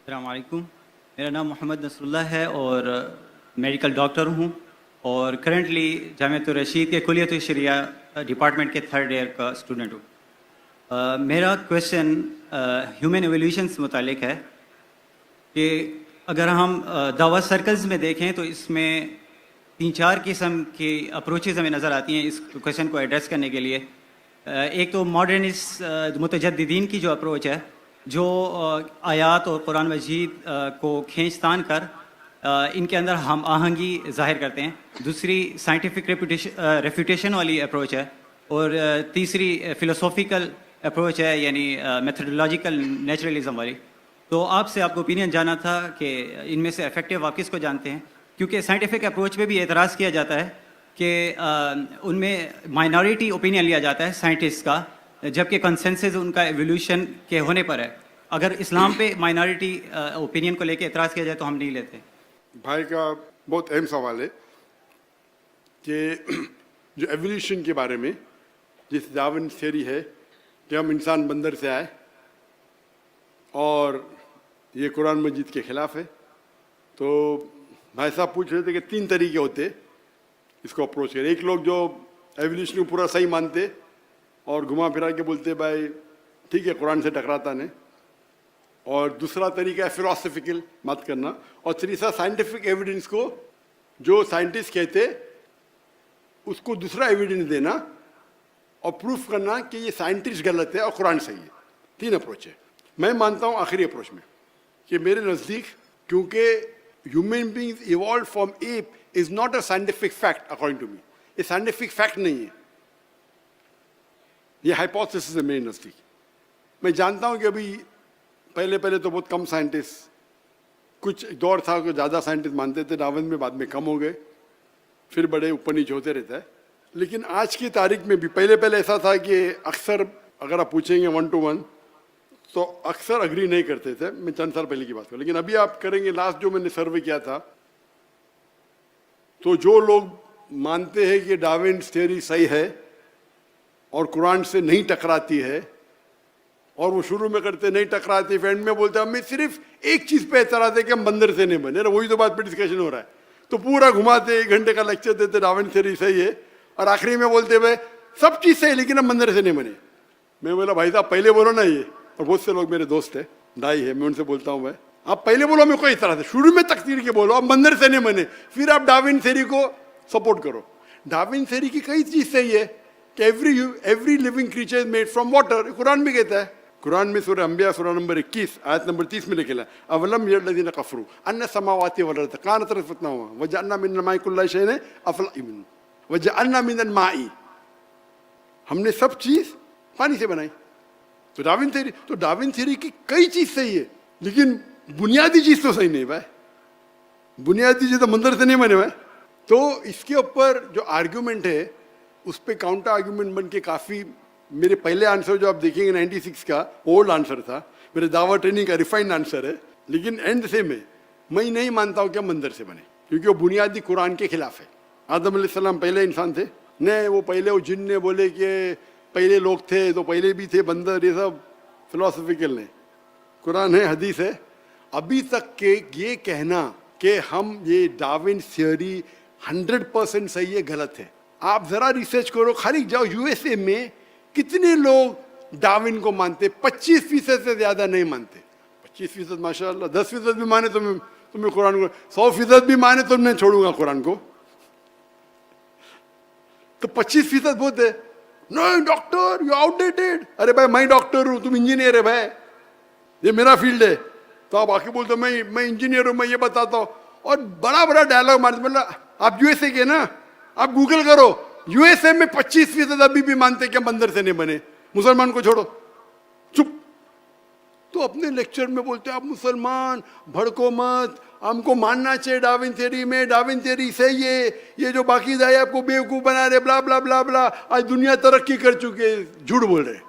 अस्सलामुअलैकुम। मेरा नाम मोहम्मद नसरुल्लाह है और मेडिकल डॉक्टर हूँ और करंटली जामिअत रशीद के कुलियत शरिया डिपार्टमेंट के थर्ड ईयर का स्टूडेंट हूँ। मेरा क्वेश्चन ह्यूमन एवोल्यूशन से मुतालिक है कि अगर हम दावा सर्कल्स में देखें तो इसमें 3-4 किस्म की अप्रोचेज़ हमें नज़र आती हैं इस क्वेश्चन को एड्रेस करने के लिए। एक तो मॉडर्निस्ट मुतजद्दिदीन की जो अप्रोच है, जो आयात और कुरान मजीद को खींच तान कर इनके अंदर हम आहंगी ज़ाहिर करते हैं। दूसरी साइंटिफिक रेफ्यूटेशन वाली अप्रोच है और तीसरी फ़िलोसॉफ़िकल अप्रोच है, यानी मेथडोलॉजिकल नेचुरलिज्म वाली। तो आपसे आपको ओपिनियन जाना था कि इनमें से इफ़ेक्टिव आप किसको जानते हैं, क्योंकि साइंटिफिक अप्रोच पे भी एतराज़ किया जाता है कि उनमें माइनॉरिटी ओपिनियन लिया जाता है साइंटिस्ट का, जबकि कंसेंसस उनका एवोल्यूशन के होने पर है। अगर इस्लाम पे माइनॉरिटी ओपिनियन को लेके एतराज़ किया जाए तो हम नहीं लेते। भाई का बहुत अहम सवाल है कि जो एवोल्यूशन के बारे में जिस डार्विन थ्योरी है कि हम इंसान बंदर से आए और ये कुरान मजीद के खिलाफ है, तो भाई साहब पूछ रहे थे कि 3 तरीके होते इसको अप्रोच करें। एक लोग जो एवोल्यूशन को पूरा सही मानते और घुमा फिरा के बोलते भाई ठीक है कुरान से टकराता नहीं, और दूसरा तरीका है फिलोसफिकल बात करना, और तीसरा साइंटिफिक एविडेंस को जो साइंटिस्ट कहते उसको दूसरा एविडेंस देना और प्रूफ करना कि ये साइंटिस्ट गलत है और कुरान सही है। 3 अप्रोच है। मैं मानता हूँ आखिरी अप्रोच में कि मेरे नज़दीक, क्योंकि human beings evolve from ape is not a scientific fact according to me. ये साइंटिफिक फैक्ट नहीं है, ये हाइपोथेसिस है मेरे नज़दीक। मैं जानता हूँ कि अभी पहले तो बहुत कम साइंटिस्ट, कुछ दौर था कि ज़्यादा साइंटिस्ट मानते थे डार्विन में, बाद में कम हो गए, फिर बड़े ऊपर नीचे होते रहता है। लेकिन आज की तारीख में भी पहले ऐसा था कि अक्सर अगर आप पूछेंगे 1 to 1 तो अक्सर अग्री नहीं करते थे। मैं चंद साल पहले की बात करूँ, लेकिन अभी आप करेंगे, लास्ट जो मैंने सर्वे किया था, तो जो लोग मानते हैं कि डार्विन थ्योरी सही है और कुरान से नहीं टकराती है, और वो शुरू में करते नहीं टकराती, एंड में बोलते हमें सिर्फ एक चीज़ पे एतराज़ है कि हम बंदर से नहीं बने, वही तो बात पे डिस्कशन हो रहा है। तो पूरा घुमाते 1 घंटे का लेक्चर देते डार्विन थ्योरी सही है, और आखिरी में बोलते भाई सब चीज़ सही लेकिन हम बंदर से नहीं बने। मैं बोला भाई साहब पहले बोलो ना ये, और बहुत से लोग मेरे दोस्त है, दाई है, मैं उनसे बोलता हूँ भाई आप पहले बोलो, मेरे को इस तरह से शुरू में तकदीर के बोलो, आप बंदर से नहीं बने, फिर आप डार्विन थ्योरी को सपोर्ट करो। डार्विन थ्योरी की कई चीज़ सही है कि every living creature is made from water, Quran भी कहता है। कुरान में सूरह अंबिया सूरह नंबर 21 आयत नंबर 30 में लिखा है अवलम यरलज़ीना कफ़रू अन्न समावाति वल अर्ज़ कानत रत्क़न वजअलना मिनल माइ कुल्ली शैइन अफ़लाइन वजअलना मिनल माइ, हमने सब चीज़ पानी से बनाई। तो डार्विन थ्योरी की कई चीज़ सही है, लेकिन बुनियादी चीज़ तो सही नहीं भाई। बुनियादी चीज़ तो मंदिर से नहीं बने भाई। तो इसके ऊपर जो आर्ग्यूमेंट है उस पर काउंटर आर्ग्यूमेंट बन के काफ़ी, मेरे पहले आंसर जो आप देखेंगे 96 का ओल्ड आंसर था, मेरे दावा ट्रेनिंग का रिफाइंड आंसर है, लेकिन एंड से मैं नहीं मानता हूँ कि हम बंदर से बने, क्योंकि वो बुनियादी कुरान के खिलाफ है। आदम अलैहिस्सलाम पहले इंसान थे ने, वो पहले वो जिन ने बोले कि पहले लोग थे तो पहले भी थे बंदर, ये सब फिलोसफिकल ने। कुरान है, हदीस है। अभी तक के ये कहना कि हम ये डार्विन थ्योरी 100% सही है, गलत है। आप जरा रिसर्च करो, खाली जाओ यूएसए में कितने लोग डार्विन को मानते, 25% से ज्यादा नहीं मानते। 25% माशाल्लाह, 10% भी माने तो मैं कुरान को, 100% भी माने तो मैं छोड़ूंगा कुरान को। तो 25% बहुत है। नहीं डॉक्टर यू आउटडेटेड, अरे भाई मैं डॉक्टर हूं, तुम इंजीनियर है भाई, ये मेरा फील्ड है। तो आप आके बोलते मैं इंजीनियर हूं, मैं ये बताता हूं, और बड़ा डायलॉग मारते। मतलब आप यूएसए के ना, आप गूगल करो, यूएसए में 25% अभी भी मानते कि हम बंदर से नहीं बने। मुसलमान को छोड़ो, चुप। तो अपने लेक्चर में बोलते आप मुसलमान भड़को मत, हमको मानना चाहिए डार्विन थ्योरी में, डार्विन थ्योरी सही है, ये जो बाकी दाई आपको बेवकूफ़ बना रहे, ब्ला ब्ला ब्ला ब्ला। आज दुनिया तरक्की कर चुकी है, झूठ बोल रहे।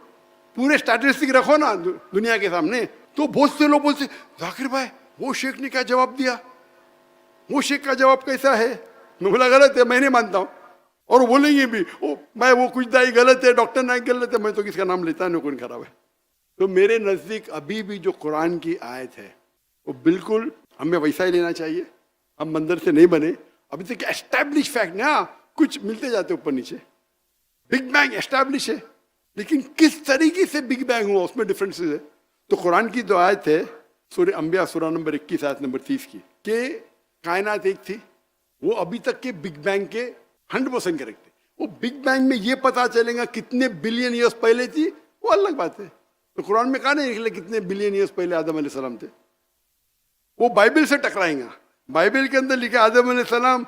पूरे स्टैटिस्टिक रखो ना दुनिया के सामने। तो बहुत से लोग बोलते जाकिर भाई वो शेख ने क्या जवाब दिया, वो शेख का जवाब कैसा है। मैं बोला गलत है, मैं नहीं मानता हूँ। और बोलेंगे भी ओ भाई वो कुछ दाई गलत है, डॉक्टर नाइक गलत है, मैं तो किसका नाम लेता नहीं, कौन खराब है। तो मेरे नज़दीक अभी भी जो कुरान की आयत है, वो बिल्कुल हमें वैसा ही लेना चाहिए। हम मंदिर से नहीं बने, अभी तक एस्टैब्लिश फैक्ट ना, कुछ मिलते जाते ऊपर नीचे। बिग बैंग एस्टैब्लिश है, लेकिन किस तरीके से बिग बैंग हुआ उसमें डिफरेंसेस है। तो कुरान की जो आयत है सूरह अंबिया सूरा नंबर 21 आयत नंबर 30 की, कि कायनात एक थी, वो अभी तक के बिग बैंग के 100% करेक्ट थे। वो बिग बैंग में ये पता चलेगा कितने बिलियन ईयर्स पहले थी, वो अलग बात है। तो कुरान में कहा नहीं निकले कितने बिलियन ईयर्स पहले आदम अलैहिस्सलाम थे, वो बाइबल से टकराएंगा। बाइबल के अंदर लिखा आदम अलैहिस्सलाम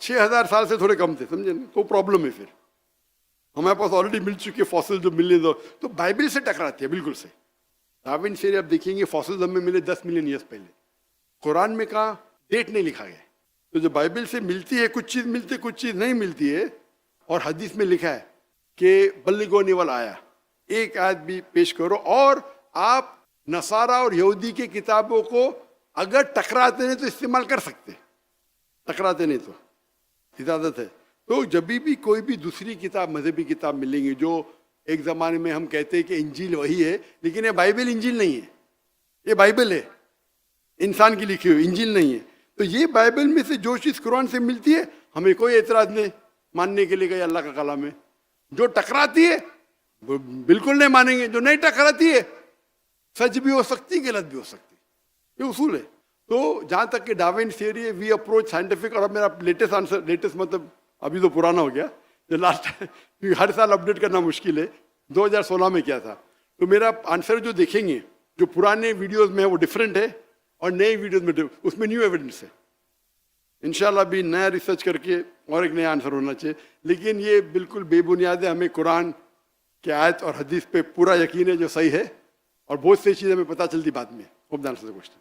6000 साल से थोड़े कम थे, समझे ना, तो प्रॉब्लम है। फिर हमारे पास ऑलरेडी मिल चुके फॉसिल जो मिले, तो बाइबल से टकराती है बिल्कुल से। डार्विन से आप देखेंगे फॉसिल हमें मिले 10 मिलियन ईयर्स पहले, कुरान में कहा डेट नहीं लिखा गया। तो जो बाइबल से मिलती है कुछ चीज मिलती है, कुछ चीज नहीं मिलती है। और हदीस में लिखा है कि बल्लिगो निवल आया, एक आयत भी पेश करो। और आप नसारा और यहूदी की किताबों को अगर टकराते नहीं तो इस्तेमाल कर सकते, टकराते नहीं तो इजाजत है। तो जब भी कोई भी दूसरी किताब मजहबी किताब मिलेंगी, जो एक जमाने में हम कहते हैं कि इंजील वही है, लेकिन ये बाइबल इंजील नहीं है, ये बाइबल है इंसान की लिखी हुई, इंजील नहीं है। तो ये बाइबल में से जो चीज कुरान से मिलती है हमें कोई एतराज नहीं मानने के लिए कि अल्लाह का कलाम है। जो टकराती है वो बिल्कुल नहीं मानेंगे, जो नहीं टकराती है सच भी हो सकती गलत भी हो सकती, ये उसूल है। तो जहां तक कि डार्विन थ्योरी है, वी अप्रोच साइंटिफिक। और अब मेरा लेटेस्ट आंसर, लेटेस्ट मतलब अभी तो पुराना हो गया, जो लास्ट हर साल अपडेट करना मुश्किल है, 2016 में किया था। तो मेरा आंसर जो देखेंगे, जो पुराने वीडियोस में है वो डिफरेंट है, और नए वीडियोस में उसमें न्यू एविडेंस है। इंशाल्लाह भी नया रिसर्च करके और एक नया आंसर होना चाहिए। लेकिन ये बिल्कुल बेबुनियाद है, हमें कुरान के आयत और हदीस पे पूरा यकीन है जो सही है, और बहुत सी चीज़ें हमें पता चलती बाद में। Hope the answer the question.